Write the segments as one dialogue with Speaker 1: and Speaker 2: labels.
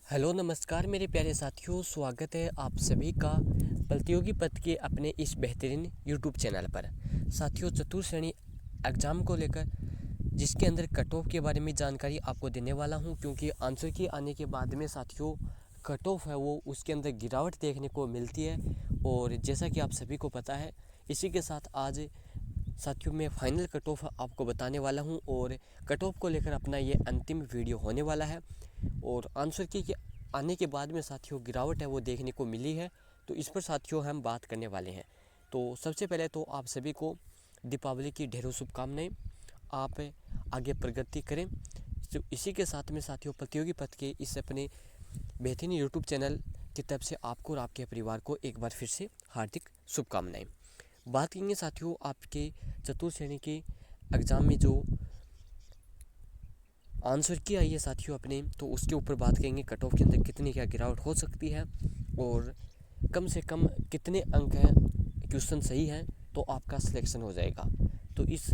Speaker 1: Hello नमस्कार मेरे प्यारे साथियों, स्वागत है आप सभी का प्रतियोगी पद के अपने इस बेहतरीन यूट्यूब चैनल पर। साथियों, चतुर्थ श्रेणी एग्ज़ाम को लेकर जिसके अंदर कट ऑफ के बारे में जानकारी आपको देने वाला हूं, क्योंकि आंसर की आने के बाद में साथियों कट ऑफ है वो उसके अंदर गिरावट देखने को मिलती है। और जैसा कि आप सभी को पता है, इसी के साथ आज साथियों मैं फाइनल कट ऑफ आपको बताने वाला हूं और कट ऑफ को लेकर अपना ये अंतिम वीडियो होने वाला है। और आंसर की आने के बाद में साथियों गिरावट है वो देखने को मिली है, तो इस पर साथियों हम बात करने वाले हैं। तो सबसे पहले तो आप सभी को दीपावली की ढेरों शुभकामनाएं। आप आगे प्रगति करें। तो इसी के साथ में साथियों प्रतियोगी पद के इस अपने बेहतरीन यूट्यूब चैनल की तरफ से आपको और आपके परिवार को एक बार फिर से हार्दिक शुभकामनाएं। बात करेंगे साथियों आपके चतुर्थ श्रेणी के एग्ज़ाम में जो आंसर की आई है साथियों अपने, तो उसके ऊपर बात करेंगे कट ऑफ के अंदर कितनी क्या गिरावट हो सकती है और कम से कम कितने अंक हैं, क्वेश्चन सही है तो आपका सिलेक्शन हो जाएगा। तो इस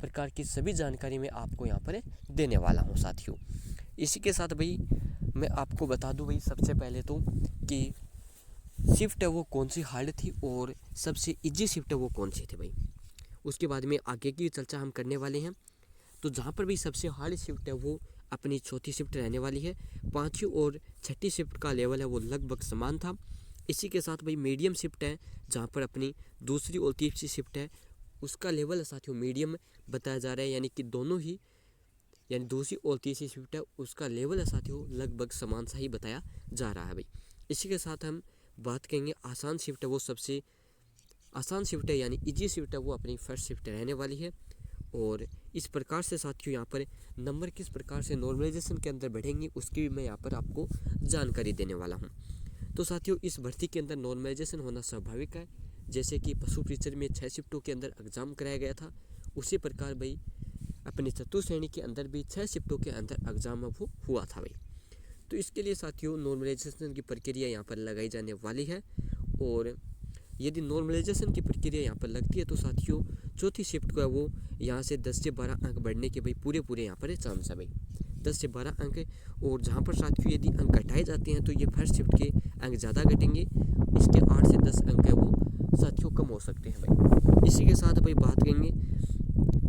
Speaker 1: प्रकार की सभी जानकारी मैं आपको यहाँ पर देने वाला हूँ साथियों। इसी के साथ भाई मैं आपको बता दूँ भाई सबसे पहले तो कि शिफ्ट है वो कौन सी हार्ड थी और सबसे इजी शिफ्ट है वो कौन सी थी भाई। उसके बाद में आगे की चर्चा हम करने वाले हैं। तो जहाँ पर भी सबसे हार्ड शिफ्ट है वो अपनी चौथी शिफ्ट रहने वाली है। पाँचवीं और छठी शिफ्ट का लेवल है वो लगभग समान था। इसी के साथ भाई मीडियम शिफ्ट है, जहाँ पर अपनी दूसरी और तीसरी शिफ्ट है उसका लेवल साथियों मीडियम बताया जा रहा है, यानी कि दोनों ही यानी दूसरी और तीसरी शिफ्ट है उसका लेवल है साथियों लगभग समान सा ही बताया जा रहा है भाई। इसी के साथ हम बात करेंगे आसान शिफ्ट है वो सबसे आसान शिफ्ट है यानी इजी शिफ्ट है वो अपनी फर्स्ट शिफ्ट रहने वाली है। और इस प्रकार से साथियों यहाँ पर नंबर किस प्रकार से नॉर्मलाइजेशन के अंदर बढ़ेंगे उसकी भी मैं यहाँ पर आपको जानकारी देने वाला हूँ। तो साथियों इस भर्ती के अंदर नॉर्मलाइजेशन होना स्वाभाविक है। जैसे कि पशु टीचर में 6 शिफ्टों के अंदर एग्जाम कराया गया था, उसी प्रकार भाई अपनी चतुर्थ श्रेणी के अंदर भी 6 शिफ्टों के अंदर एग्जाम वो हुआ था भाई। तो इसके लिए साथियों नॉर्मलाइजेशन की प्रक्रिया यहाँ पर लगाई जाने वाली है। और यदि नॉर्मलाइजेशन की प्रक्रिया यहाँ पर लगती है तो साथियों चौथी शिफ्ट को है वो यहाँ से 10 से 12 अंक बढ़ने के भाई पूरे यहाँ पर चांस है भाई, 10 से 12 अंक। और जहाँ पर साथियों यदि अंक घटाए जाते हैं तो ये फर्स्ट शिफ्ट के अंक ज़्यादा घटेंगे, इसके 8 से 10 अंक है वो साथियों कम हो सकते हैं भाई। इसी के साथ भाई बात करेंगे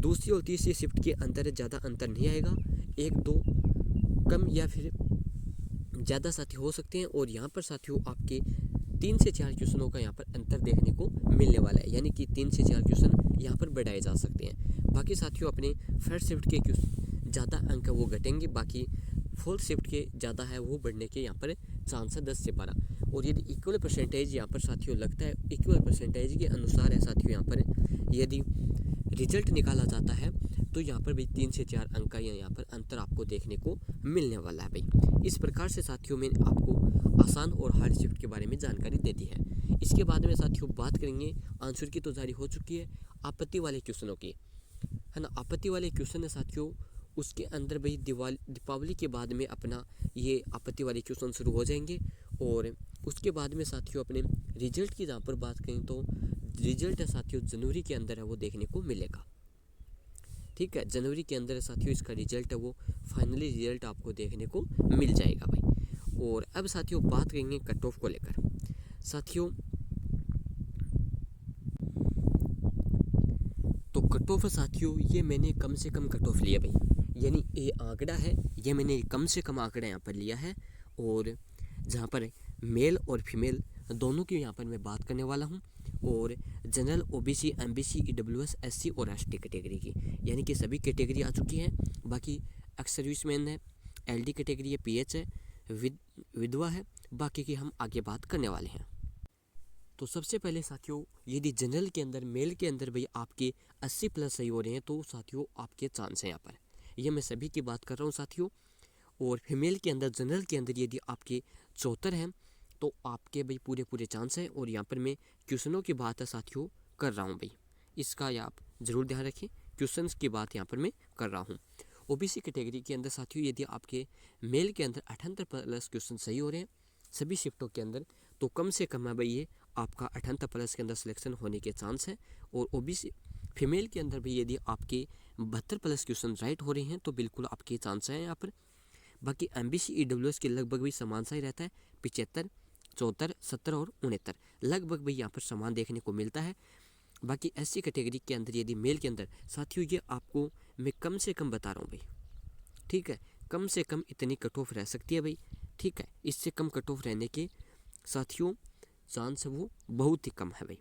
Speaker 1: दूसरी और तीसरी शिफ्ट के अंदर ज़्यादा अंतर नहीं आएगा, 1-2 कम या फिर ज़्यादा साथी हो सकते हैं। और यहाँ पर साथियों आपके 3 से 4 क्वेश्चनों का यहाँ पर अंतर देखने को मिलने वाला है, यानी कि 3 से 4 क्वेश्चन यहाँ पर बढ़ाए जा सकते हैं। बाकी साथियों अपने फर्स्ट शिफ्ट के ज़्यादा अंक वो घटेंगे, बाकी फोर्थ शिफ्ट के ज़्यादा है वो बढ़ने के यहाँ पर चांस है 10 से 12। और यदि इक्वल परसेंटेज यहाँ पर साथियों लगता है, इक्वल परसेंटेज के अनुसार है साथियों यहाँ पर यदि रिजल्ट निकाला जाता है तो यहाँ पर भी 3 से 4 अंक का यहाँ पर अंतर आपको देखने को मिलने वाला है भाई। इस प्रकार से साथियों मैंने आपको आसान और हार्ड शिफ्ट के बारे में जानकारी दे दी है। इसके बाद में साथियों बात करेंगे आंसर की तो जारी हो चुकी है, आपत्ति वाले क्वेश्चनों की है ना। आपत्ति वाले क्वेश्चन है साथियों उसके अंदर भाई दीपावली के बाद में अपना ये आपत्ति वाले क्वेश्चन शुरू हो जाएंगे। और उसके बाद में साथियों अपने रिजल्ट की जहाँ पर बात करें तो रिजल्ट है साथियों जनवरी के अंदर है वो देखने को मिलेगा। ठीक है, जनवरी के अंदर साथियों इसका रिजल्ट है वो फाइनली रिजल्ट आपको देखने को मिल जाएगा भाई। और अब साथियों बात करेंगे कट ऑफ को लेकर। साथियों तो कट ऑफ साथियों ये मैंने कम से कम कट ऑफ लिया भाई, यानी ये आंकड़ा है ये मैंने कम से कम आंकड़ा यहाँ पर लिया है। और जहाँ पर मेल और फीमेल दोनों की यहाँ पर मैं बात करने वाला हूँ। और general, OBC, MBC, EWS, SC और एसटी कैटेगरी की, यानी कि सभी कैटेगरी आ चुकी हैं। बाकी एक्स सर्विसमैन है, एलडी कैटेगरी है, पीएच है, विधवा है, बाकी की हम आगे बात करने वाले हैं। तो सबसे पहले साथियों यदि जनरल के अंदर मेल के अंदर भाई आपके 80 प्लस सही हो रहे हैं तो साथियों आपके चांस हैं यहाँ पर, ये मैं सभी की बात कर रहा हूँ साथियों। और फीमेल के अंदर जनरल के अंदर यदि आपके 74 हैं तो आपके भाई पूरे चांस हैं। और यहाँ पर मैं क्वेश्चनों की बात है साथियों कर रहा हूँ भाई, इसका आप ज़रूर ध्यान रखें, क्वेश्चंस की बात यहाँ पर मैं कर रहा हूँ। ओबीसी कैटेगरी के अंदर साथियों यदि आपके मेल के अंदर 78 प्लस क्वेश्चन सही हो रहे हैं सभी शिफ्टों के अंदर तो कम से कम है भाई ये आपका 78 प्लस के अंदर सिलेक्शन होने के चांस है। और ओबीसी फीमेल के अंदर भी यदि आपके 72 प्लस क्वेश्चन राइट हो रहे हैं तो बिल्कुल आपके चांस हैं यहाँ पर। बाकी MBC EWS के लगभग भी समान सा ही रहता है, 75, 74, 70 और 69 लगभग भाई यहाँ पर समान देखने को मिलता है। बाकी SC कैटेगरी के अंदर यदि मेल के अंदर साथियों ये आपको मैं कम से कम बता रहा हूँ भाई, ठीक है, कम से कम इतनी कट ऑफ रह सकती है भाई, ठीक है, इससे कम कट ऑफ रहने के साथियों चांस है वो बहुत ही कम है भाई।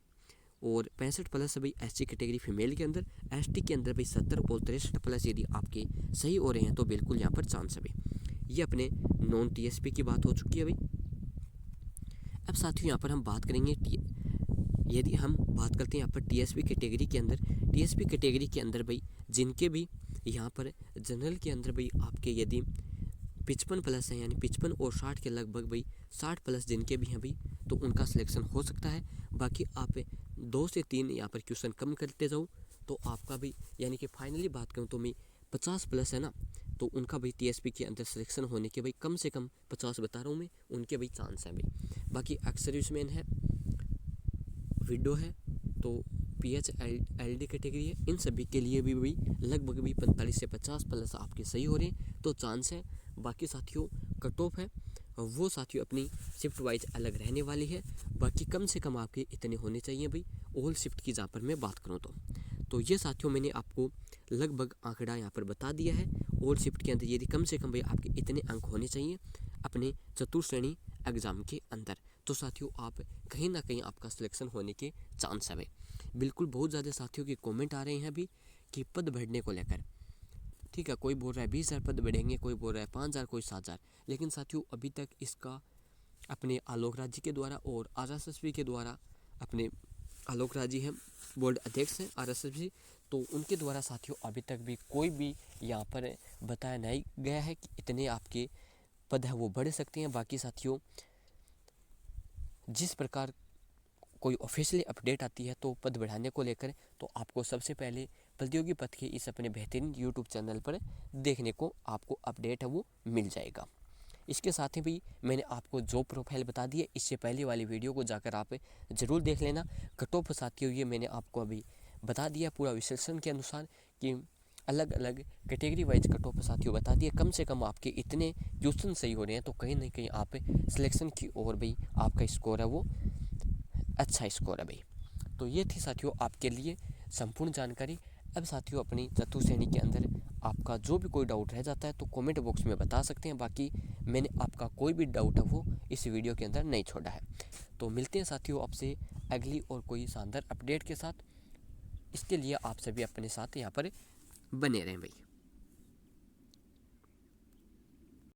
Speaker 1: और 65+ है भाई SC कैटेगरी फीमेल के अंदर, ST के अंदर भाई 70 और 63+ यदि आपके सही हो रहे हैं तो बिल्कुल यहाँ पर चांस है भाई। ये अपने नॉन TSP की बात हो चुकी है भाई। अब साथियों यहाँ पर हम बात करेंगे यदि हम बात करते हैं यहाँ पर TSP कैटेगरी के अंदर, TSP कैटेगरी के अंदर भाई जिनके भी यहाँ पर जनरल के अंदर भाई आपके यदि 55+ है यानी 55 और 60 के लगभग भाई 60+ जिनके भी हैं भाई तो उनका सिलेक्शन हो सकता है। बाकी आप 2 से 3 यहाँ पर क्वेश्चन कम करते जाओ तो आपका भी यानी कि फाइनली बात करूँ तो मैं 50+ है ना, तो उनका भाई TSP के अंदर सिलेक्शन होने के भाई कम से कम 50 बता रहा हूँ मैं, उनके भाई चांस हैं भाई। बाकी एक्स सर्विसमैन है, विडो है, तो PH-LD कैटेगरी है, इन सभी के लिए भी भाई लगभग भी 45 से 50+ आपके सही हो रहे हैं तो चांस है। बाकी साथियों कट ऑफ है वो साथियों अपनी शिफ्ट वाइज अलग रहने वाली है। बाकी कम से कम आपके इतने होने चाहिए भाई ऑल शिफ्ट की जहाँ पर मैं बात करूँ तो ये साथियों मैंने आपको लगभग आंकड़ा यहाँ पर बता दिया है। ऑल शिफ्ट के अंदर यदि कम से कम भाई आपके इतने अंक होने चाहिए अपने चतुर्श्रेणी एग्ज़ाम के अंदर तो साथियों आप कहीं ना कहीं आपका सिलेक्शन होने के चांस है भाई। बिल्कुल बहुत ज़्यादा साथियों के कमेंट आ रहे हैं अभी कि पद बढ़ने को लेकर, ठीक है, कोई बोल रहा है 20,000 पद बढ़ेंगे, कोई बोल रहा है 5,000, कोई 7,000, लेकिन साथियों अभी तक इसका अपने आलोक राज जी के द्वारा और RSSB के द्वारा, अपने आलोक राज जी हैं बोर्ड अध्यक्ष हैं RSSB, तो उनके द्वारा साथियों अभी तक भी कोई भी यहाँ पर बताया नहीं गया है कि इतने आपके पद है वो बढ़ सकते हैं। बाकी साथियों जिस प्रकार कोई ऑफिशियली अपडेट आती है तो पद बढ़ाने को लेकर तो आपको सबसे पहले प्रतियोगी पद के इस अपने बेहतरीन यूट्यूब चैनल पर देखने को आपको अपडेट है वो मिल जाएगा। इसके साथ ही भी मैंने आपको जॉब प्रोफाइल बता दी है, इससे पहले वाली वीडियो को जाकर आप ज़रूर देख लेना। कट ऑफ साथियों ये मैंने आपको अभी बता दिया पूरा विश्लेषण के अनुसार कि अलग अलग कैटेगरी वाइज कट ऑफ साथियों बता दिए। कम से कम आपके इतने क्वेश्चन सही हो रहे हैं तो कहीं ना कहीं आप सिलेक्शन की ओर भाई आपका स्कोर है वो अच्छा स्कोर है भाई। तो ये थी साथियों आपके लिए संपूर्ण जानकारी। अब साथियों अपनी चतुर्श्रेणी के अंदर आपका जो भी कोई डाउट रह जाता है तो कमेंट बॉक्स में बता सकते हैं। बाकी मैंने आपका कोई भी डाउट है वो इस वीडियो के अंदर नहीं छोड़ा है। तो मिलते हैं साथियों आपसे अगली और कोई शानदार अपडेट के साथ। इसके लिए आप सभी अपने साथ यहाँ पर बने रहें भाई।